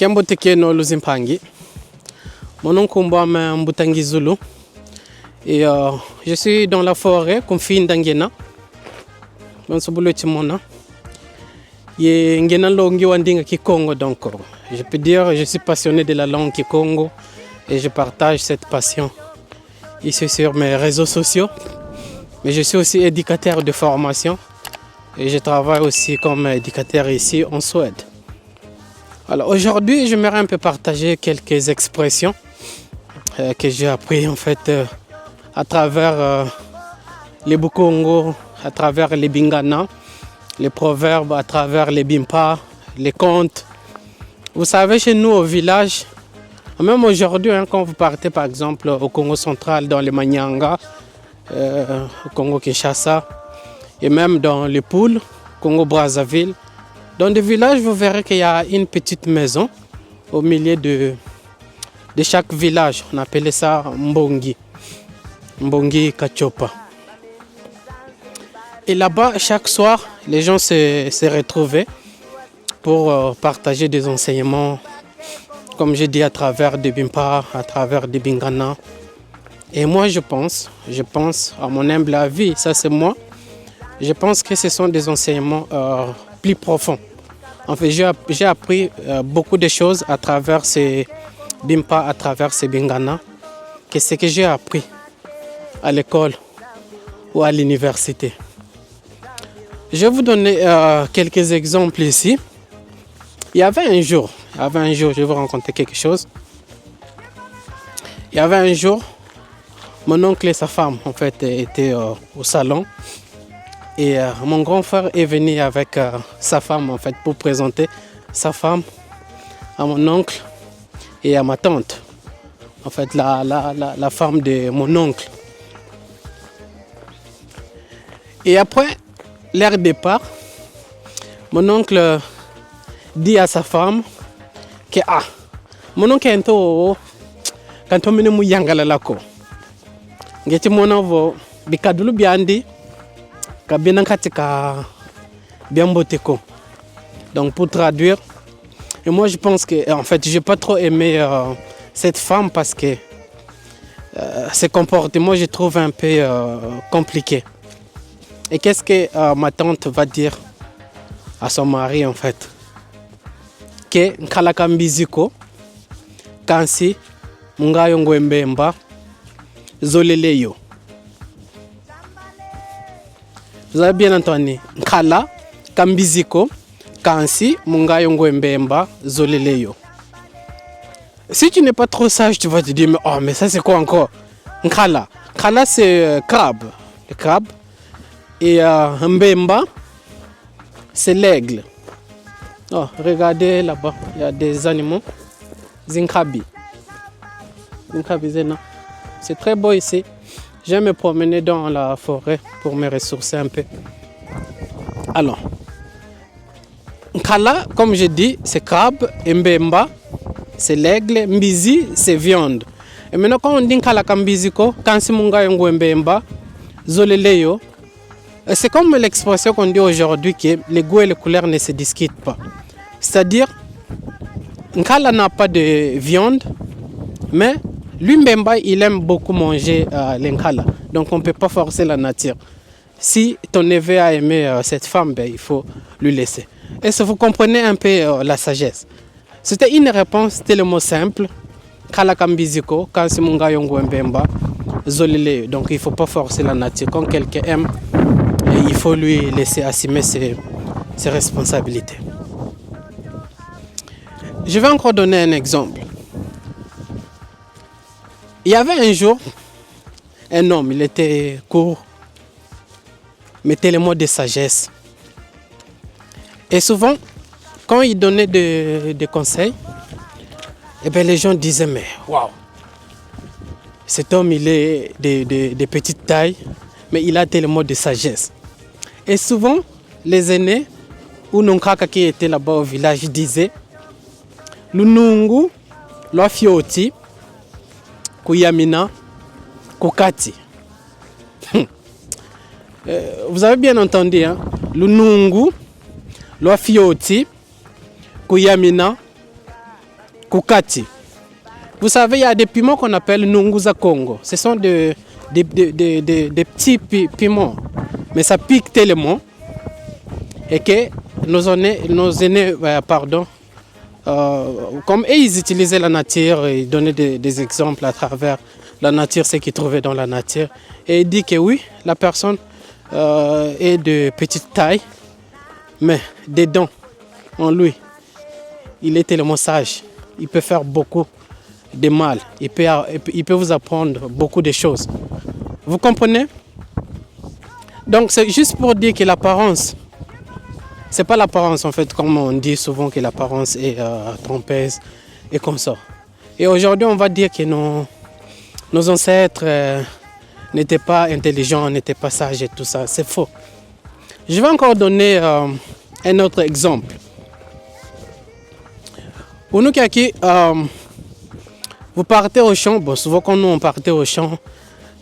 Kembo tekeno luzimpangi. Mon nom est Mbutangi Zulu. Et je suis dans la forêt, confine d'Angena. Dans ce boulot, Ngena longi wandinga Kikongo donc. Je peux dire je suis passionné de la langue Kikongo et je partage cette passion ici sur mes réseaux sociaux. Mais je suis aussi éducateur de formation et je travaille aussi comme éducateur ici en Suède. Alors aujourd'hui, j'aimerais un peu partager quelques expressions que j'ai appris en fait à travers les Bukongo, à travers les Bingana, les proverbes, à travers les Bimpa, les contes. Vous savez, chez nous au village, même aujourd'hui, quand vous partez par exemple au Congo central, dans les Manyanga, au Congo-Kinshasa, et même dans les Poules, Congo-Brazzaville, dans des villages, vous verrez qu'il y a une petite maison au milieu de chaque village. On appelait ça Mbongi, Mbongi Kachopa. Et là-bas, chaque soir, les gens se retrouvaient pour partager des enseignements, comme j'ai dit, à travers des Bimpa, à travers des Bingana. Et moi, je pense, à mon humble avis, ça c'est moi, je pense que ce sont des enseignements plus profonds. En fait, j'ai appris beaucoup de choses à travers ces Bimpa, à travers ces Bingana, que ce que j'ai appris à l'école ou à l'université. Je vais vous donner quelques exemples ici. Il y avait un jour, je vais vous raconter quelque chose. Il y avait un jour, mon oncle et sa femme en fait étaient au salon. Et mon grand frère est venu avec sa femme en fait pour présenter sa femme à mon oncle et à ma tante. En fait, la femme de mon oncle. Et après leur départ, mon oncle dit à sa femme que mon oncle est quand on mène mouyangala lako. Ngeti monovo bikadulu biandi kabina katika biamboteko. Donc pour traduire, et moi je pense que en fait j'ai pas trop aimé cette femme parce que ses comportements je trouve un peu compliqués. Et qu'est-ce que ma tante va dire à son mari en fait? Que nkalakambiziko kansi mungayo ngwembemba zoleleyo. Vous avez bien entendu? Nkala kambiziko kansi mungayo ngwembemba zoleleyo. Si tu n'es pas trop sage, tu vas te dire mais ça c'est quoi encore? Nkala. Nkala c'est crabe. Le crabe. Et mbemba c'est l'aigle. Oh, regardez là-bas, il y a des animaux. Zinkabi. C'est très beau ici. J'aime me promener dans la forêt pour me ressourcer un peu. Alors, Nkala, comme je dis, c'est crabe. Mbemba, c'est l'aigle. Mbizi, c'est viande. Et maintenant, quand on dit Nkala kambiziko, kansi munga yongo mbemba, zoleleyo, c'est comme l'expression qu'on dit aujourd'hui que les goûts et les couleurs ne se discutent pas. C'est-à-dire, Nkala n'a pas de viande, mais lui, Mbemba, il aime beaucoup manger l'Nkala. Donc on ne peut pas forcer la nature. Si ton neveu a aimé cette femme, il faut lui laisser. Est-ce que vous comprenez un peu la sagesse? C'était une réponse tellement simple. Kala kambiziko, kansi munga yongo Mbemba, zolile. Donc il ne faut pas forcer la nature. Quand quelqu'un aime, il faut lui laisser assumer ses responsabilités. Je vais encore donner un exemple. Il y avait un jour un homme, il était court, mais tellement de sagesse. Et souvent, quand il donnait des conseils, les gens disaient mais waouh, cet homme il est de petite taille, mais il a tellement de sagesse. Et souvent, les aînés ou Nonkaka qui étaient là-bas au village disaient Lunungu, Loafioti, Kuyamina, Kokati. Vous avez bien entendu, hein? Lunungu, Loafioti, Kuyamina, Kukati. Vous savez, il y a des piments qu'on appelle Nunguza Congo. Ce sont des petits piments, mais ça pique tellement et que nos aînés comme eux, ils utilisaient la nature, ils donnaient des exemples à travers la nature, ce qu'ils trouvaient dans la nature. Et ils disent que oui, la personne est de petite taille, mais dedans, en lui, il est tellement sage. Il peut faire beaucoup de mal. Il peut vous apprendre beaucoup de choses. Vous comprenez? Donc c'est juste pour dire que l'apparence, c'est pas l'apparence en fait, comme on dit souvent que l'apparence est trompeuse et comme ça. Et aujourd'hui on va dire que nos ancêtres n'étaient pas intelligents, n'étaient pas sages et tout ça. C'est faux. Je vais encore donner un autre exemple. Pour nous qui vous partez au champ, bon, souvent quand nous on partait au champ,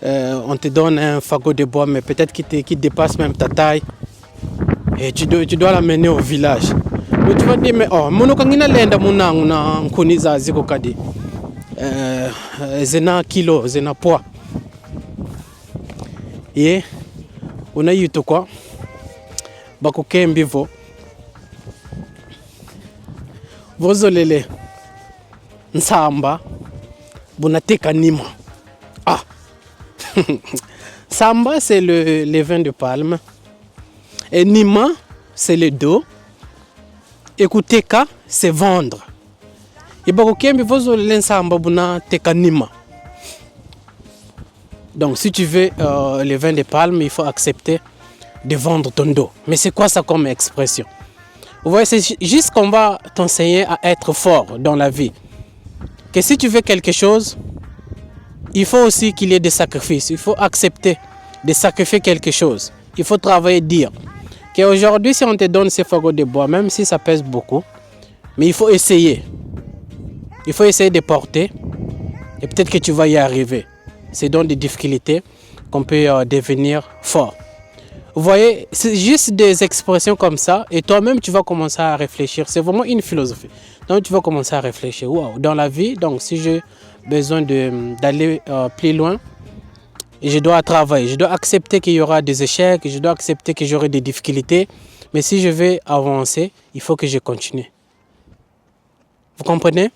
on te donne un fagot de bois, mais peut-être qui dépasse même ta taille, et tu dois l'amener au village. Donc tu vas dire, mais oh, mon okangina lenda munangu na nkuni za ziko kadi, zena kilo, zena poids. Et on a eu tout quoi, bakokembi vo, vozolele, nsamba. Bonateka Nima. Ah. Samba, c'est les vins de palme. Et Nima, c'est le dos. Et Kuteka, c'est vendre. Et Bakokembi, vous avez Samba Bonateka Nima. Donc, si tu veux les vins de palme, il faut accepter de vendre ton dos. Mais c'est quoi ça comme expression? Vous voyez, c'est juste qu'on va t'enseigner à être fort dans la vie. Que si tu veux quelque chose, il faut aussi qu'il y ait des sacrifices. Il faut accepter de sacrifier quelque chose. Il faut travailler, dire qu'aujourd'hui, si on te donne ces fagots de bois, même si ça pèse beaucoup, mais il faut essayer. Il faut essayer de porter et peut-être que tu vas y arriver. C'est dans des difficultés qu'on peut devenir fort. Vous voyez, c'est juste des expressions comme ça et toi-même, tu vas commencer à réfléchir. C'est vraiment une philosophie. Donc, tu vas commencer à réfléchir. Wow, dans la vie, donc si j'ai besoin d'aller plus loin, je dois travailler. Je dois accepter qu'il y aura des échecs, je dois accepter que j'aurai des difficultés. Mais si je vais avancer, il faut que je continue. Vous comprenez?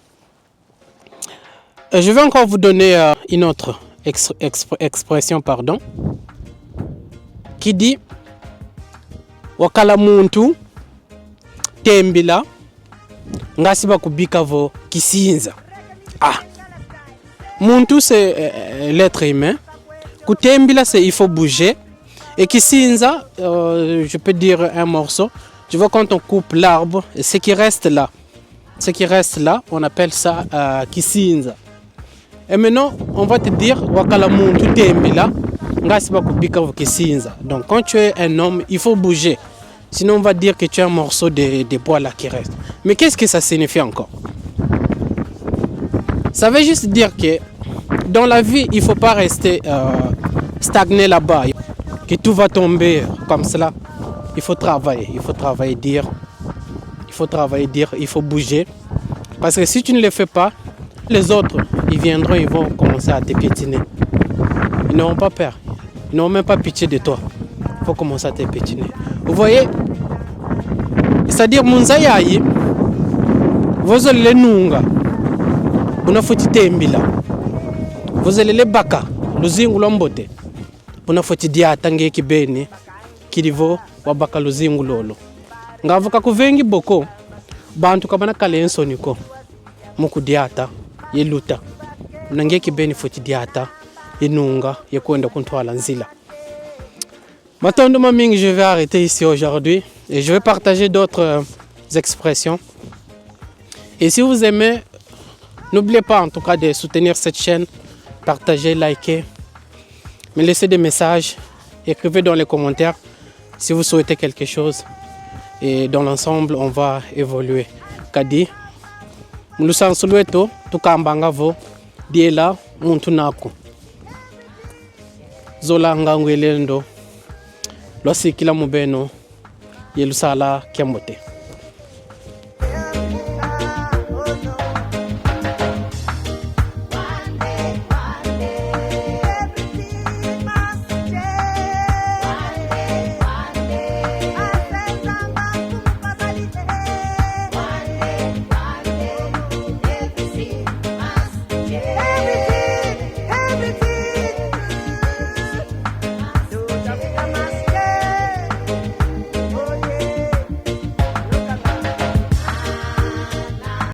Je vais encore vous donner une autre expression, qui dit wakala muntu tembila ngasiba kubika vo kisinza. Ah, muntu c'est l'être humain. Kutembila c'est il faut bouger. Et kisinza, je peux dire un morceau. Tu vois quand on coupe l'arbre, ce qui reste là, on appelle ça kisinza. Et maintenant, on va te dire wakala muntu tembila ngasiba kubika vo kisinza. Donc quand tu es un homme, il faut bouger. Sinon, on va dire que tu as un morceau de bois là qui reste. Mais qu'est-ce que ça signifie encore? Ça veut juste dire que dans la vie, il ne faut pas rester stagné là-bas. Que tout va tomber comme cela. Il faut travailler, il faut travailler, dire. Il faut bouger. Parce que si tu ne le fais pas, les autres, ils viendront, ils vont commencer à te piétiner. Ils n'auront pas peur. Ils n'auront même pas pitié de toi. Il faut commencer à te piétiner. Vous voyez, c'est-à-dire Munzayayi, vous allez les nunga, vous n'avez pas tembila, vous allez les baka, luzingu lombote, vous n'avez pas dia tangue ki beni, kilivo wabaka luzingu lolo. Ngavuka kuvengi boko, bantu kabana kalenso niko, muku diata, yeluta, nange ki beni foti diata, yenunga, yekwenda kuntwala nzila. Maintenant, je vais arrêter ici aujourd'hui et je vais partager d'autres expressions. Et si vous aimez, n'oubliez pas en tout cas de soutenir cette chaîne, partager, liker, me laisser des messages, écrivez dans les commentaires si vous souhaitez quelque chose. Et dans l'ensemble, on va évoluer. Kadi, nous sommes sur le tout kambangavo, diela, muntunaku. Zola ngangwelendo. Losi kila mubeno yelusala kiamote.